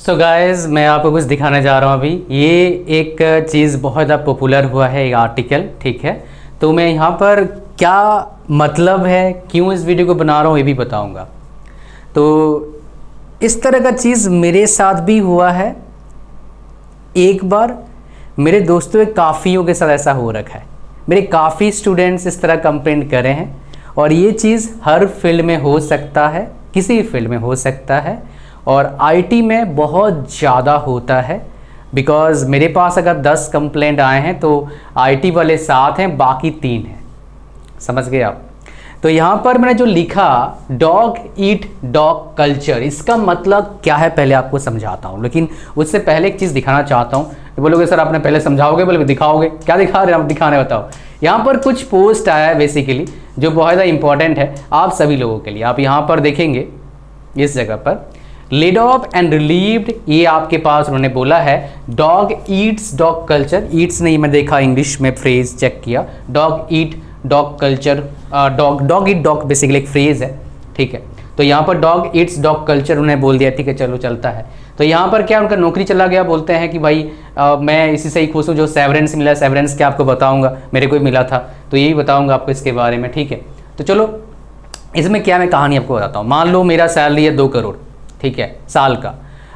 So guys, मैं आपको कुछ दिखाने जा रहा हूँ अभी। ये एक चीज़ बहुत ज़्यादा पॉपुलर हुआ है, एक आर्टिकल, ठीक है। तो मैं यहाँ पर क्या मतलब है, क्यों इस वीडियो को बना रहा हूँ, ये भी बताऊँगा। तो इस तरह का चीज़ मेरे साथ भी हुआ है। एक बार मेरे दोस्तों के काफ़ियों के साथ ऐसा हो रखा है। मेरे काफ़ी स्टूडेंट्स इस तरह कंप्लेंट कर रहे हैं। और ये चीज़ हर फील्ड में हो सकता है, किसी भी फील्ड में हो सकता है, और आईटी में बहुत ज़्यादा होता है। बिकॉज़ मेरे पास अगर 10 कंप्लेंट आए हैं तो आईटी वाले 7 हैं, बाकी 3 हैं। समझ गए आप? तो यहाँ पर मैंने जो लिखा डॉग ईट डॉग कल्चर, इसका मतलब क्या है पहले आपको समझाता हूँ। लेकिन उससे पहले एक चीज़ दिखाना चाहता हूँ। बोलोगे सर आपने पहले समझाओगे, बोले दिखाओगे, क्या दिखा रहे हैं आप, दिखाने बताओ। यहाँ पर कुछ पोस्ट आया है बेसिकली, जो बहुत ज़्यादा इंपॉर्टेंट है आप सभी लोगों के लिए। आप यहाँ पर देखेंगे इस जगह पर लेड ऑफ एंड रिलीव्ड, ये आपके पास उन्होंने बोला है dog Yeats dog culture. Yeats नहीं, मैं देखा इंग्लिश में फ्रेज चेक किया, dog eat dog culture, dog eat dog basically एक फ्रेज है, ठीक है। तो यहाँ पर डॉग ईट्स डॉग कल्चर उन्हें बोल दिया, ठीक है चलो चलता है। तो यहाँ पर क्या उनका नौकरी चला गया, बोलते हैं कि भाई मैं इसी से ही खुश हूँ, जो सेवरेंस मिला, सेवरेंस क्या आपको बताऊँगा, मेरे को ही मिला था, तो यही बताऊँगा आपको इसके बारे में, ठीक है। तो चलो इसमें क्या मैं कहानी आपको बताता हूँ। मान लो मेरा सैलरी है 2 करोड़, ठीक है, साल का।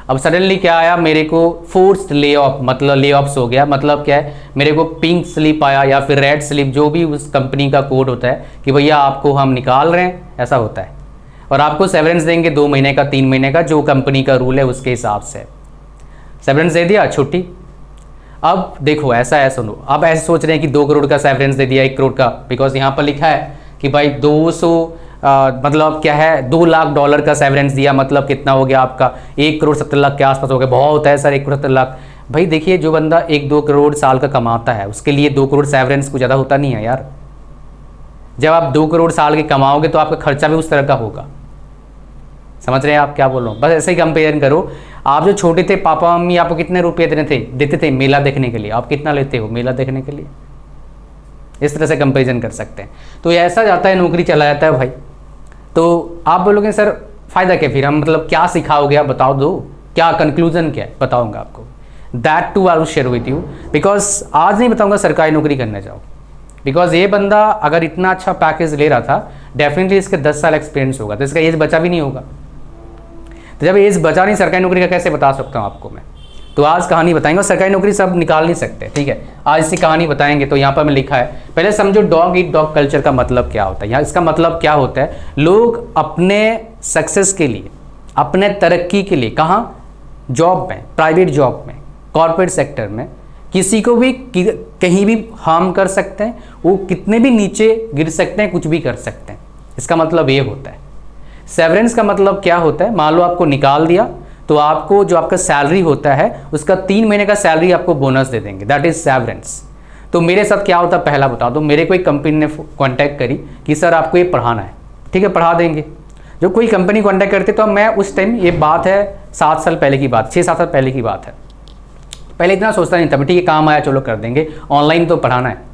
अब सडनली क्या आया, मेरे को फोर्स्ड ले ऑफ, मतलब ले ऑफ्स हो गया। मतलब क्या है, मेरे को पिंक स्लिप आया या फिर रेड स्लिप, जो भी उस कंपनी का कोड होता है कि भैया आपको हम निकाल रहे हैं, ऐसा होता है। और आपको सेवरेंस देंगे 2 महीने का, 3 महीने का, जो कंपनी का रूल है उसके हिसाब से। सेवरेंस दे दिया, छुट्टी। अब देखो ऐसा है, सुनो, अब ऐसे सोच रहे हैं कि 2 करोड़ का सेवरेंस दे दिया, 1 करोड़ का, बिकॉज यहाँ पर लिखा है कि भाई 200 मतलब क्या है, $2 लाख का सेवरेंस दिया, मतलब कितना हो गया आपका 1 करोड़ 70 लाख के आसपास हो गया। बहुत है सर 1 करोड़ 70 लाख। भाई देखिए, जो बंदा 1-2 करोड़ साल का कमाता है उसके लिए 2 करोड़ सेवरेंस कुछ ज़्यादा होता नहीं है यार। जब आप 2 करोड़ साल के कमाओगे तो आपका खर्चा भी उस तरह का होगा। समझ रहे हैं आप क्या बोल रहा हूँ? बस ऐसे ही कंपेयर करो। आप जो छोटे थे, पापा मम्मी आपको कितने रुपये देते थे मेला देखने के लिए, आप कितना लेते हो मेला देखने के लिए? इस तरह से कंपेरिजन कर सकते हैं। तो ऐसा जाता है, नौकरी चला जाता है भाई। तो आप बोलोगे सर फ़ायदा क्या, फिर हम मतलब क्या सिखाओगे आप बताओ, दो क्या कंक्लूजन क्या है, बताऊंगा आपको। That too I will share with you, because आज नहीं बताऊंगा सरकारी नौकरी करने जाओ। बिकॉज ये बंदा अगर इतना अच्छा पैकेज ले रहा था, डेफिनेटली इसके 10 साल एक्सपीरियंस होगा, तो इसका एज बचा भी नहीं होगा। तो जब एज बचा नहीं, सरकारी नौकरी का कैसे बता सकता हूँ आपको मैं? तो आज कहानी बताएंगे, और सरकारी नौकरी सब निकाल नहीं सकते, ठीक है। आज इसकी कहानी बताएंगे। तो यहाँ पर मैं लिखा है, पहले समझो डॉग ईट डॉग कल्चर का मतलब क्या होता है। यहाँ इसका मतलब क्या होता है, लोग अपने सक्सेस के लिए, अपने तरक्की के लिए, कहाँ, जॉब में, प्राइवेट जॉब में, कॉर्पोरेट सेक्टर में, किसी को भी कहीं भी हार्म कर सकते हैं, वो कितने भी नीचे गिर सकते हैं, कुछ भी कर सकते हैं। इसका मतलब ये होता है। सेवरेंस का मतलब क्या होता है, मान लो आपको निकाल दिया तो आपको जो आपका सैलरी होता है उसका 3 महीने का सैलरी आपको बोनस दे देंगे, दैट इज सेवरेंस। तो मेरे साथ क्या होता है पहला बता दो। मेरे कोई कंपनी ने कांटेक्ट करी कि सर आपको ये पढ़ाना है, ठीक है पढ़ा देंगे। जो कोई कंपनी कांटेक्ट करते तो मैं उस टाइम, ये बात है 7 साल पहले की बात, 6-7 साल पहले की बात है, पहले इतना सोचता नहीं था, ठीक है काम आया चलो कर देंगे, ऑनलाइन तो पढ़ाना है।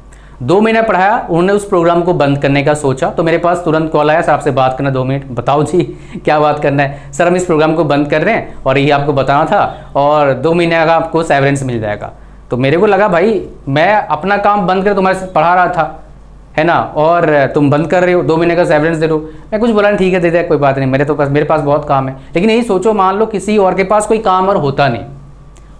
2 महीने पढ़ाया, उन्होंने उस प्रोग्राम को बंद करने का सोचा, तो मेरे पास तुरंत कॉल आया, सर आपसे बात करना 2 मिनट। बताओ जी क्या बात करना है? सर हम इस प्रोग्राम को बंद कर रहे हैं और ये आपको बताना था, और 2 महीने का आपको सेवरेंस मिल जाएगा। तो मेरे को लगा भाई मैं अपना काम बंद कर तुम्हारे साथ पढ़ा रहा था, है ना, और तुम बंद कर रहे हो, 2 महीने का सेवरेंस दे दो। मैं कुछ बोला नहीं, ठीक है दे दे, कोई बात नहीं, मेरे पास बहुत काम है। लेकिन यही सोचो, मान लो किसी और के पास कोई काम और होता नहीं,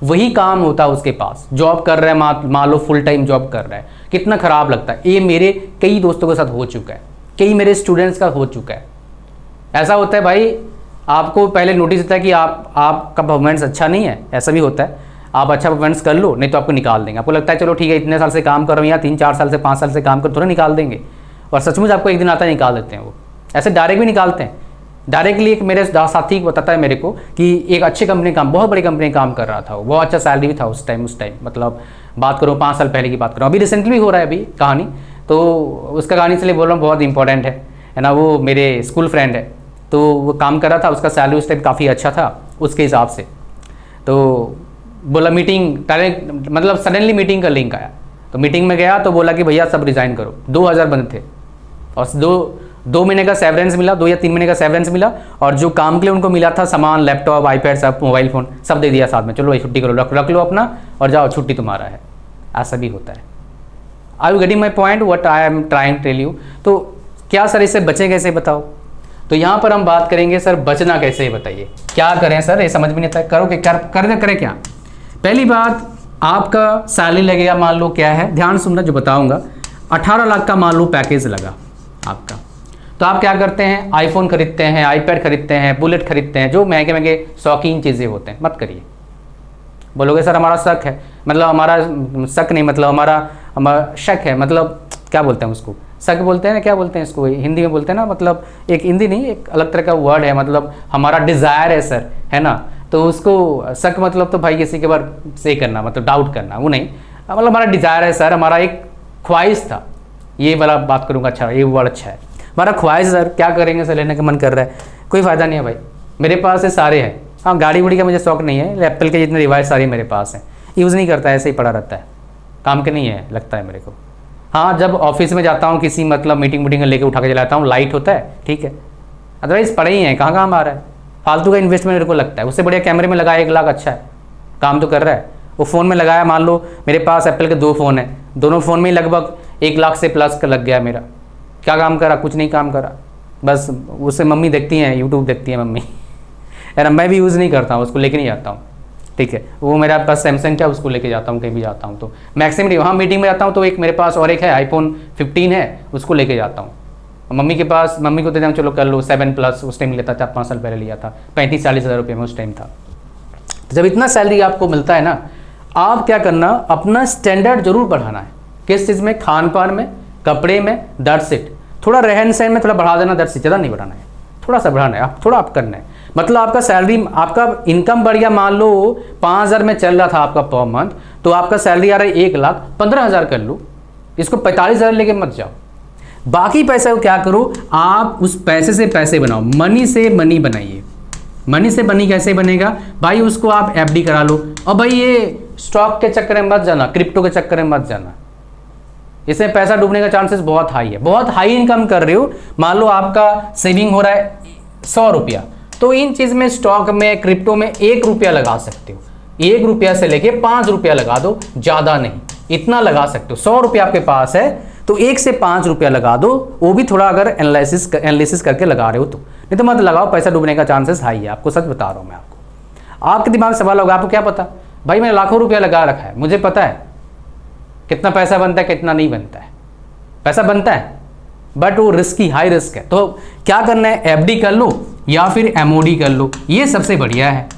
वही काम होता है उसके पास, जॉब कर रहा है, मान लो फुल टाइम जॉब कर रहा है, कितना खराब लगता है। ये मेरे कई दोस्तों के साथ हो चुका है, कई मेरे स्टूडेंट्स का हो चुका है। ऐसा होता है भाई, आपको पहले नोटिस होता है कि आपका परफॉर्मेंस अच्छा नहीं है, ऐसा भी होता है। आप अच्छा परफॉर्मेंस कर लो, नहीं तो आपको निकाल देंगे। आपको लगता है चलो ठीक है इतने साल से काम कर रहा हूँ, या 3-4 साल से 5 साल से काम कर, थोड़ा निकाल देंगे। और सचमुच आपको एक दिन आता है निकाल देते हैं वो, ऐसे डायरेक्ट भी निकालते हैं। डायरेक्टली एक मेरे साथी बताता है मेरे को कि एक अच्छी कंपनी काम, बहुत बड़ी कंपनी काम कर रहा था वो, बहुत अच्छा सैलरी भी था उस टाइम मतलब बात करो 5 साल पहले की बात करो, अभी रिसेंटली हो रहा है अभी कहानी। तो उसका कहानी इसलिए बोल रहा हूँ, बहुत इंपॉर्टेंट है ना। वो मेरे स्कूल फ्रेंड है, तो वो काम कर रहा था, उसका सैलरी उस टाइम काफ़ी अच्छा था उसके हिसाब से। तो बोला मीटिंग, डायरेक्ट मतलब सडनली मीटिंग का लिंक आया, तो मीटिंग में गया तो बोला कि भैया सब रिज़ाइन करो। 2000 बंदे थे और 2 महीने का सेवरेंस मिला, 2 या 3 महीने का सेवरेंस मिला, और जो काम के लिए उनको मिला था सामान, लैपटॉप, आईपैड, सब मोबाइल फ़ोन सब दे दिया साथ में, चलो छुट्टी करो, रख लो अपना और जाओ, छुट्टी तुम्हारा है। ऐसा भी होता है। Are you getting my point what I am trying tell you? तो क्या सर इससे बचें कैसे, बताओ? तो यहाँ पर हम बात करेंगे सर बचना कैसे, बताइए क्या करें सर, ये समझ में नहीं आता है, करो करें क्या? पहली बात, आपका सैलरी लगेगा, मान लो क्या है, ध्यान सुनना जो बताऊंगा, 18 लाख का मान लो पैकेज लगा आपका, तो आप क्या करते हैं, आईफोन खरीदते हैं, आईपैड खरीदते हैं, बुलेट खरीदते हैं, जो महंगे महंगे शौकीन चीज़ें होते हैं। मत करिए। बोलोगे सर हमारा शक है, मतलब हमारा शक नहीं, मतलब हमारा शक है, मतलब क्या बोलते हैं उसको, शक बोलते हैं ना, क्या बोलते हैं इसको हिंदी में बोलते हैं ना, मतलब एक हिंदी नहीं, एक अलग तरह का वर्ड है, मतलब हमारा डिज़ायर है सर, है ना, तो उसको शक मतलब तो भाई किसी के बारे से करना, मतलब डाउट करना, वो नहीं, मतलब हमारा डिज़ायर है सर, हमारा एक ख्वाहिश था, ये वाला बात करूँगा, अच्छा ये वर्ड अच्छा है, हमारा ख्वाहिश सर, क्या करेंगे सर, लेने का मन कर रहा है, कोई फ़ायदा नहीं है भाई, मेरे पास ये सारे हैं। हाँ, गाड़ी उड़ी का मुझे शौक नहीं है, एप्पल के जितने डिवाइस सारे मेरे पास हैं, यूज़ नहीं करता है, ऐसे ही पड़ा रहता है, काम के नहीं है लगता है मेरे को। हाँ, जब ऑफिस में जाता हूँ किसी मतलब मीटिंग लेके उठा के चलाता हूँ, लाइट होता है, ठीक है, अदरवाइज़ पड़े ही हैं, कहाँ काम आ रहा है, फालतू का इन्वेस्टमेंट मेरे को लगता है, उससे बढ़िया कैमरे में लगाया 1 लाख, अच्छा है, काम तो कर रहा है। वो फ़ोन में लगाया, मान लो मेरे पास एप्पल के 2 फ़ोन हैं, दोनों फ़ोन में ही लगभग 1 लाख से प्लस का लग गया मेरा, क्या काम करा, कुछ नहीं काम करा, बस उससे मम्मी देखती हैं, यूट्यूब देखती हैं मम्मी यार, मैं भी यूज़ नहीं करता हूँ, उसको लेके नहीं जाता हूँ, ठीक है, वो मेरा पास सैमसंग का, उसको लेके जाता हूँ कहीं भी जाता हूँ तो मैक्सिमम, वहाँ मीटिंग में जाता हूँ तो एक मेरे पास और एक है आईफोन 15 है, उसको लेके जाता हूँ। मम्मी के पास, मम्मी को देता हूँ, चलो कर लो 7 प्लस, उस टाइम लेता था, 5 साल पहले लिया था, 35-40 हज़ार रुपये में उस टाइम था। तो जब इतना सैलरी आपको मिलता है ना, आप क्या करना, अपना स्टैंडर्ड जरूर बढ़ाना है। किस चीज़ में? खान पान में, कपड़े में, दैट्स इट। थोड़ा रहन सहन में थोड़ा बढ़ा देना, दैट्स इट, ज़्यादा नहीं बढ़ाना है, थोड़ा सा बढ़ाना है, थोड़ा आप करना है। मतलब आपका सैलरी, आपका इनकम बढ़ गया, मान लो 5,000 में चल रहा था आपका पर मंथ, तो आपका सैलरी आ रहा है 1,15,000 कर लो, इसको 45,000 लेके मत जाओ। बाकी पैसे को क्या करो, आप उस पैसे से पैसे बनाओ, मनी से मनी बनाइए। मनी से मनी कैसे बनेगा भाई, उसको आप एफडी करा लो, और भाई ये स्टॉक के चक्कर में मत जाना, क्रिप्टो के चक्कर में मत जाना, इसमें पैसा डूबने का चांसेस बहुत हाई है। बहुत हाई इनकम कर रहे हो, मान लो आपका सेविंग हो रहा है 100 रुपया, तो इन चीज़ में, स्टॉक में, क्रिप्टो में 1 रुपया लगा सकते हो, 1 रुपया से लेके 5 रुपया लगा दो, ज़्यादा नहीं, इतना लगा सकते हो। 100 रुपया आपके पास है तो 1 से 5 रुपया लगा दो, वो भी थोड़ा अगर एनालिसिस करके लगा रहे हो तो, नहीं तो मत लगाओ, पैसा डूबने का चांसेस हाई है, आपको सच बता रहा हूँ मैं आपको। आपके दिमाग में सवाल होगा, आपको क्या पता भाई, मैंने लाखों रुपया लगा रखा है, मुझे पता है कितना पैसा बनता है, कितना नहीं बनता है। पैसा बनता है बट वो रिस्की, हाई रिस्क है, तो क्या करना है, एफडी कर लो या फिर एमओडी कर लो, ये सबसे बढ़िया है।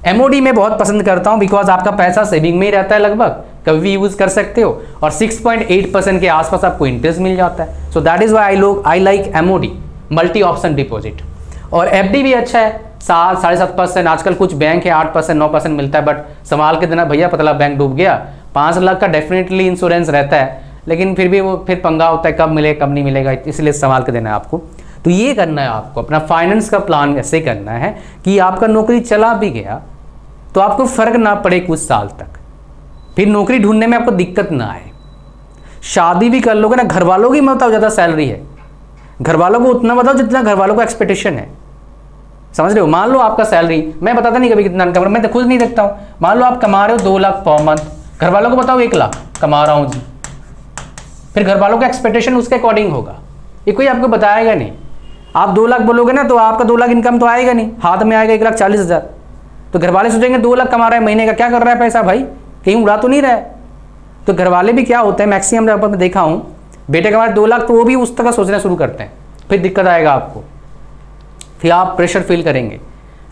एमओडी मैं बहुत पसंद करता हूँ, बिकॉज आपका पैसा सेविंग में ही रहता है, लगभग कभी भी यूज कर सकते हो, और 6.8% के आसपास आपको इंटरेस्ट मिल जाता है। So that is why I like MOD, multi option deposit. और एफडी भी अच्छा है, 7-7.5%, आजकल कुछ बैंक है 8%, 9% मिलता है, बट संभाल के देना भैया, पता लगा बैंक डूब गया, 5 लाख का डेफिनेटली इंश्योरेंस रहता है, लेकिन फिर भी वो फिर पंगा होता है, कब मिले कब नहीं मिलेगा, इसलिए संभाल के देना है आपको। तो ये करना है आपको, अपना फाइनेंस का प्लान ऐसे करना है कि आपका नौकरी चला भी गया तो आपको फर्क ना पड़े कुछ साल तक, फिर नौकरी ढूंढने में आपको दिक्कत ना आए। शादी भी कर लोगे ना, घर वालों की मत बताओ ज़्यादा सैलरी है, घर वालों को उतना बताओ जितना घर वालों को एक्सपेक्टेशन है, समझ रहे हो। मान लो आपका सैलरी, मैं बताता नहीं कभी कितना इनकम, मैं तो खुद नहीं देखता हूँ, मान लो आप कमा रहे हो 2 लाख पर मंथ, घर वालों को बताओ 1 लाख कमा रहा हूँ जी, फिर घर वालों का एक्सपेक्टेशन उसके अकॉर्डिंग होगा, ये कोई आपको बताएगा नहीं। आप 2 लाख बोलोगे ना तो आपका 2 लाख इनकम तो आएगा नहीं, हाथ में आएगा 1,40,000, तो घर वाले सोचेंगे 2 लाख कमा रहा है महीने का, क्या कर रहा है पैसा भाई, कहीं उड़ा तो नहीं रहा है। तो घर वाले भी क्या होते हैं, मैक्सिमम जगह पर मैं देखा हूँ, बेटे कमा रहे 2 लाख तो वो भी उस तरह सोचना शुरू करते हैं, फिर दिक्कत आएगा आपको, फिर आप प्रेशर फील करेंगे,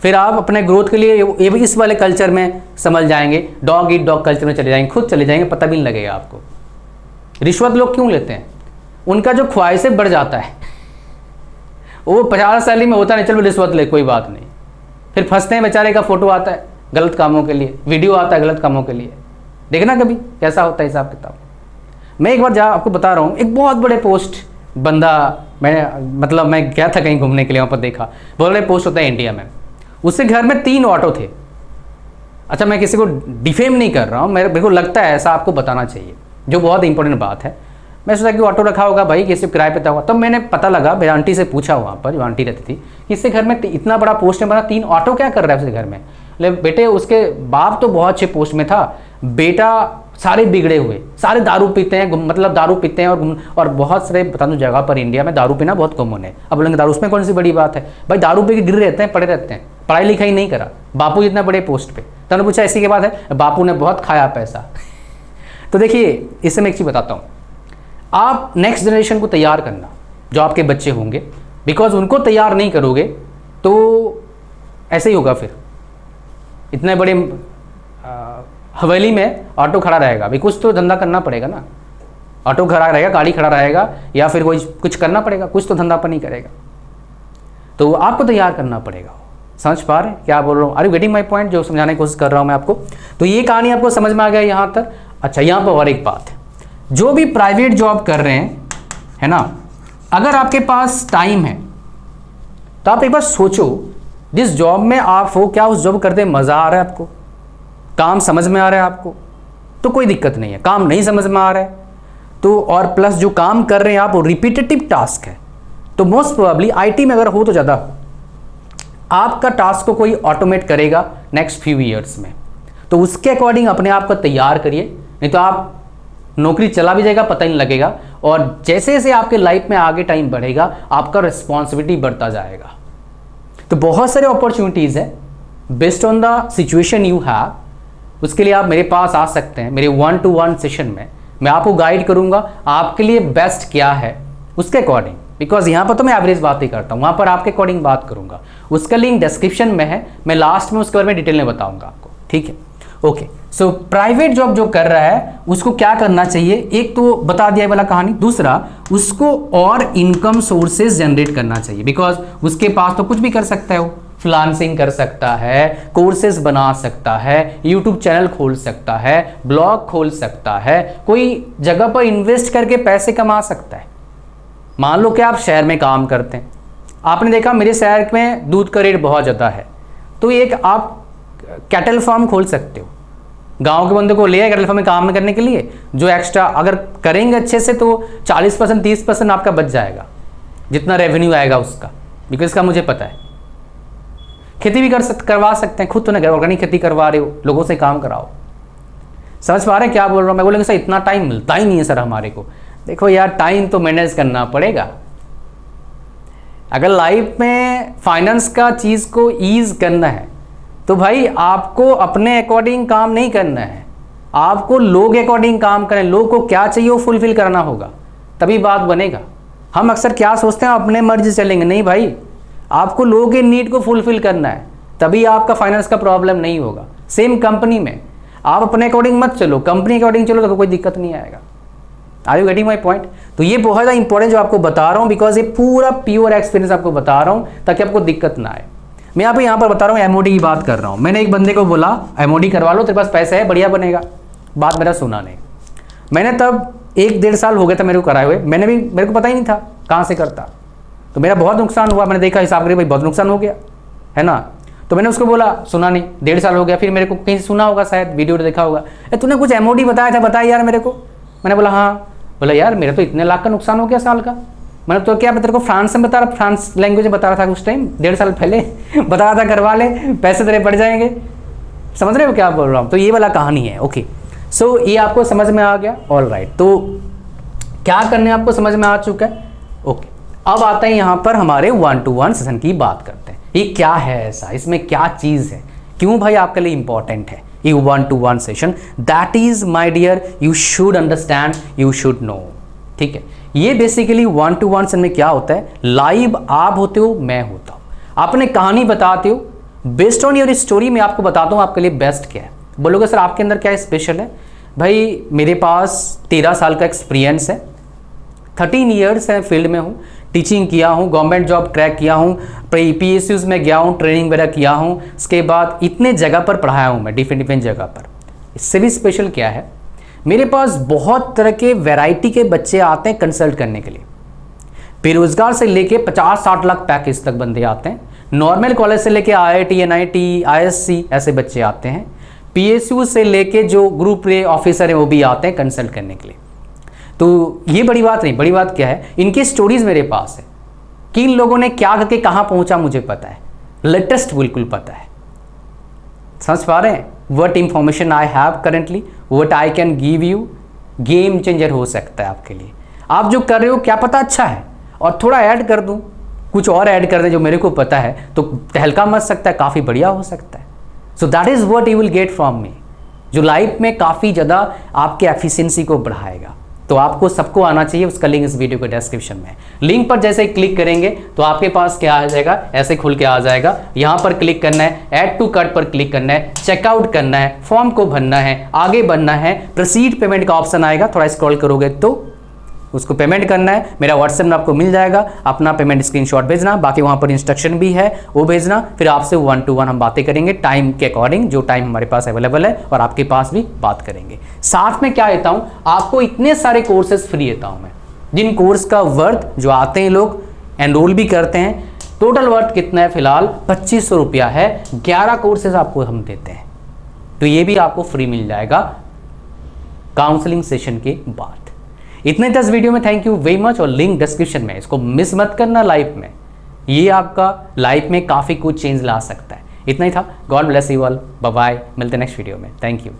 फिर आप अपने ग्रोथ के लिए ये भी इस वाले कल्चर में समझ जाएंगे, डॉग ईट डॉग कल्चर में चले जाएंगे, खुद चले जाएंगे, पता भी नहीं लगेगा आपको। रिश्वत लोग क्यों लेते हैं, उनका जो ख्वाहिशें बढ़ जाता है, वो 50 सैलरी में होता नहीं, चलो रिश्वत ले कोई बात नहीं, फिर फंसते हैं, बेचारे का फोटो आता है गलत कामों के लिए, वीडियो आता है गलत कामों के लिए, देखना कभी कैसा होता है हिसाब किताब। मैं एक बार आपको बता रहा हूँ, एक बहुत बड़े पोस्ट बंदा, मैं गया था कहीं घूमने के लिए, वहाँ पर देखा बहुत बड़े पोस्ट होता है इंडिया में, उसके घर में 3 ऑटो थे। अच्छा, मैं किसी को डिफेम नहीं कर रहा हूँ, मेरे को लगता है ऐसा आपको बताना चाहिए, जो बहुत इंपॉर्टेंट बात है। मैं सोचा कि ऑटो रखा होगा भाई, किसी किराए पे था होगा। तब मैंने पता लगा, मेरी आंटी से पूछा वहाँ पर, जो आंटी रहती थी, कि इससे घर में इतना बड़ा पोस्ट में बना, 3 ऑटो क्या कर रहा है उसके घर में। ले बेटे, उसके बाप तो बहुत अच्छे पोस्ट में था, बेटा सारे बिगड़े हुए, सारे दारू पीते हैं, मतलब दारू पीते हैं और बहुत सारे बता दूं जगह पर इंडिया में दारू पीना बहुत कॉमन है। अब बोलेंगे दारू, उसमें कौन सी बड़ी बात है भाई, दारू पी के गिर रहते हैं, पड़े रहते हैं, पढ़ाई लिखाई नहीं करा, बापू जितना बड़े पोस्ट पे। तो उन्होंने पूछा ऐसी के बाद है, बापू ने बहुत खाया पैसा। तो देखिए, इससे मैं एक चीज़ बताता हूँ, आप नेक्स्ट जनरेशन को तैयार करना, जो आपके बच्चे होंगे, बिकॉज उनको तैयार नहीं करोगे तो ऐसे ही होगा। फिर इतने बड़े हवेली में ऑटो खड़ा रहेगा, भाई कुछ तो धंधा करना पड़ेगा ना। ऑटो खड़ा रहेगा, गाड़ी खड़ा रहेगा, या फिर कोई कुछ करना पड़ेगा, कुछ तो धंधा पर नहीं करेगा। तो आपको तैयार करना पड़ेगा। समझ पा रहे हैं क्या बोल रहा हूँ? Are you getting my point, जो समझाने की कोशिश कर रहा हूँ मैं आपको। तो ये कहानी आपको समझ में आ गया यहाँ तक। अच्छा, यहाँ पर और एक बात है, जो भी प्राइवेट जॉब कर रहे हैं, है ना, अगर आपके पास टाइम है तो आप एक बार सोचो, जिस जॉब में आप हो, क्या उस जॉब करते मज़ा आ रहा है आपको, काम समझ में आ रहा है आपको, तो कोई दिक्कत नहीं है। काम नहीं समझ में आ रहा है तो, और प्लस जो काम कर रहे हैं आप वो रिपीटेटिव टास्क है, तो मोस्ट प्रोबेबली आईटी में अगर हो तो ज़्यादा हो, आपका टास्क को कोई ऑटोमेट करेगा नेक्स्ट फ्यू ईयर्स में। तो उसके अकॉर्डिंग अपने आप को तैयार करिए, नहीं तो आप नौकरी चला भी जाएगा, पता ही नहीं लगेगा। और जैसे जैसे आपके लाइफ में आगे टाइम बढ़ेगा, आपका रिस्पॉन्सिबिलिटी बढ़ता जाएगा। तो बहुत सारे अपॉर्चुनिटीज़ है, based on the situation you have, उसके लिए आप मेरे पास आ सकते हैं। मेरे 1-to-1 सेशन में मैं आपको गाइड करूंगा आपके लिए बेस्ट क्या है उसके अकॉर्डिंग, बिकॉज यहाँ पर तो मैं एवरेज बात ही करता हूँ, वहाँ पर आपके अकॉर्डिंग बात करूंगा। उसका लिंक डिस्क्रिप्शन में है, मैं लास्ट में उसके बारे में डिटेल में बताऊंगा आपको, ठीक है? ओके, सो प्राइवेट जॉब जो कर रहा है उसको क्या करना चाहिए, एक तो बता दिया वाला कहानी, दूसरा उसको और इनकम सोर्सेज जनरेट करना चाहिए, बिकॉज उसके पास तो कुछ भी कर सकता है, वो फ्रीलांसिंग कर सकता है, कोर्सेज बना सकता है, यूट्यूब चैनल खोल सकता है, ब्लॉग खोल सकता है, कोई जगह पर इन्वेस्ट करके पैसे कमा सकता है। मान लो कि आप शहर में काम करते हैं, आपने देखा मेरे शहर में दूध का रेट बहुत ज़्यादा है, तो एक आप कैटल फार्म खोल सकते हो, गांव के बंदे को ले आए कैटल फार्म में काम करने के लिए, जो एक्स्ट्रा अगर करेंगे अच्छे से तो 40% 30% आपका बच जाएगा, जितना रेवेन्यू आएगा उसका, बिकॉज इसका मुझे पता है। खेती भी करवा सकते हैं, खुद तो नहीं, ऑर्गेनिक खेती करवा रहे हो, लोगों से काम कराओ। समझ पा रहे हैं क्या बोल रहा हूँ? मैं बोलेंगे सर इतना टाइम मिलता ही नहीं है सर हमारे को। देखो यार, टाइम तो मैनेज करना पड़ेगा। अगर लाइफ में फाइनेंस का चीज़ को ईज करना है तो भाई आपको अपने अकॉर्डिंग काम नहीं करना है, आपको लोग अकॉर्डिंग काम करें, लोग को क्या चाहिए वो फुलफिल करना होगा, तभी बात बनेगा। हम अक्सर क्या सोचते हैं, अपने मर्जी चलेंगे, नहीं भाई, आपको लोगों के नीड को फुलफिल करना है, तभी आपका फाइनेंस का प्रॉब्लम नहीं होगा। सेम कंपनी में आप अपने अकॉर्डिंग मत चलो, कंपनी अकॉर्डिंग चलो तो कोई दिक्कत नहीं आएगा। Are you getting my point? तो ये बहुत ज़्यादा इंपॉर्टेंट जो आपको बता रहा हूँ, बिकॉज ये पूरा प्योर एक्सपीरियंस आपको बता रहा हूँ ताकि आपको दिक्कत ना आए। मैं यहाँ पर बता रहा हूँ, एमओडी की बात कर रहा हूँ। मैंने एक बंदे को बोला एमओडी करवा लो, तेरे पास पैसा है, बढ़िया बनेगा। बात मेरा सुना नहीं। मैंने तब 1-1.5 साल हो गया था मेरे को कराए हुए, मेरे को पता ही नहीं था कहाँ से करता, तो मेरा बहुत नुकसान हुआ। मैंने देखा हिसाब करके भाई बहुत नुकसान हो गया, है ना। तो मैंने उसको बोला, सुना नहीं, 1.5 साल हो गया। फिर मेरे को कहीं सुना होगा, शायद वीडियो देखा होगा, तूने कुछ एमओडी बताया था, बताया यार मेरे को। मैंने बोला हाँ। बोला यार मेरा तो इतने लाख का नुकसान हो गया साल का। मैंने तो क्या तेरे को फ्रांस में बता रहा, फ्रांस लैंग्वेज में बता रहा था उस टाइम, 1.5 साल पहले बता रहा था करवा ले, पैसे तेरे पड़ जाएंगे। समझ रहे हो क्या बोल रहा हूँ? तो ये वाला कहानी है। ओके, सो ये आपको समझ में आ गया, ऑल राइट। तो क्या करने आपको समझ में आ चुका है। ओके, अब आता है यहाँ पर हमारे 1-to-1 सेशन की बात करते हैं। ये क्या है ऐसा, इसमें क्या चीज़ है, क्यों भाई आपके लिए इंपॉर्टेंट है ये 1-to-1 session. That is my dear, you should understand, you should know, ठीक है। ये बेसिकली 1-to-1 सेशन में क्या होता है, लाइव आप होते हो, मैं होता हूँ, आपने कहानी बताते हो, बेस्ड ऑन योर स्टोरी मैं आपको बताता हूँ आपके लिए बेस्ट क्या है। बोलोगे सर आपके अंदर क्या स्पेशल है? भाई मेरे पास 13 साल का एक्सपीरियंस है, 13 ईयर्स है फील्ड में हूँ, टीचिंग किया हूँ, गवर्नमेंट जॉब क्रैक किया हूँ, PSUs में गया हूँ, ट्रेनिंग वगैरह किया हूँ, उसके बाद इतने जगह पर पढ़ाया हूँ मैं, डिफरेंट जगह पर। इससे भी स्पेशल क्या है, मेरे पास बहुत तरह के वैरायटी के बच्चे आते हैं कंसल्ट करने के लिए। बेरोजगार से लेके 50-60 लाख पैकेज तक बंदे आते हैं, नॉर्मल कॉलेज से लेके IIT, NIT, ISC ऐसे बच्चे आते हैं, PSU से लेके जो ग्रुप ए ऑफिसर हैं वो भी आते हैं कंसल्ट करने के लिए। तो ये बड़ी बात नहीं, बड़ी बात क्या है, इनकी स्टोरीज मेरे पास है कि इन लोगों ने क्या करके कहाँ पहुँचा मुझे पता है, लेटेस्ट बिल्कुल पता है। समझ पा रहे हैं? What information I have currently, what I can give you, game changer हो सकता है आपके लिए। आप जो कर रहे हो क्या पता अच्छा है, और थोड़ा ऐड कर दूं, कुछ और ऐड कर दें जो मेरे को पता है, तो तहलका मच सकता है, काफ़ी बढ़िया हो सकता है। So that is what you will get from me, जो लाइफ में काफ़ी ज़्यादा आपके एफिशिएंसी को बढ़ाएगा। तो आपको सबको आना चाहिए, उसका लिंक इस वीडियो के डिस्क्रिप्शन में। लिंक पर जैसे ही क्लिक करेंगे तो आपके पास क्या आ जाएगा, ऐसे खुल के आ जाएगा। यहाँ पर क्लिक करना है, ऐड टू कार्ट पर क्लिक करना है, चेकआउट करना है, फॉर्म को भरना है, आगे बढ़ना है, प्रोसीड पेमेंट का ऑप्शन आएगा, थोड़ा स्क्रॉल करोगे तो उसको पेमेंट करना है। मेरा व्हाट्सएप में आपको मिल जाएगा, अपना पेमेंट स्क्रीनशॉट भेजना, बाकी वहाँ पर इंस्ट्रक्शन भी है वो भेजना, फिर आपसे 1 to 1 हम बातें करेंगे टाइम के अकॉर्डिंग, जो टाइम हमारे पास अवेलेबल है, और आपके पास भी बात करेंगे। साथ में क्या देता हूँ आपको, इतने सारे कोर्सेज फ्री देता हूँ मैं, जिन कोर्स का वर्थ जो आते हैं लोग एनरोल भी करते हैं, टोटल वर्थ कितना है फिलहाल 2500 रुपया है, 11 कोर्सेज आपको हम देते हैं। तो ये भी आपको फ्री मिल जाएगा काउंसलिंग सेशन के बाद। इतने 10 वीडियो में थैंक यू वेरी मच, और लिंक डिस्क्रिप्शन में, इसको मिस मत करना लाइफ में, ये आपका लाइफ में काफ़ी कुछ चेंज ला सकता है। इतना ही था, God bless you all, bye bye, मिलते हैं नेक्स्ट वीडियो में, थैंक यू।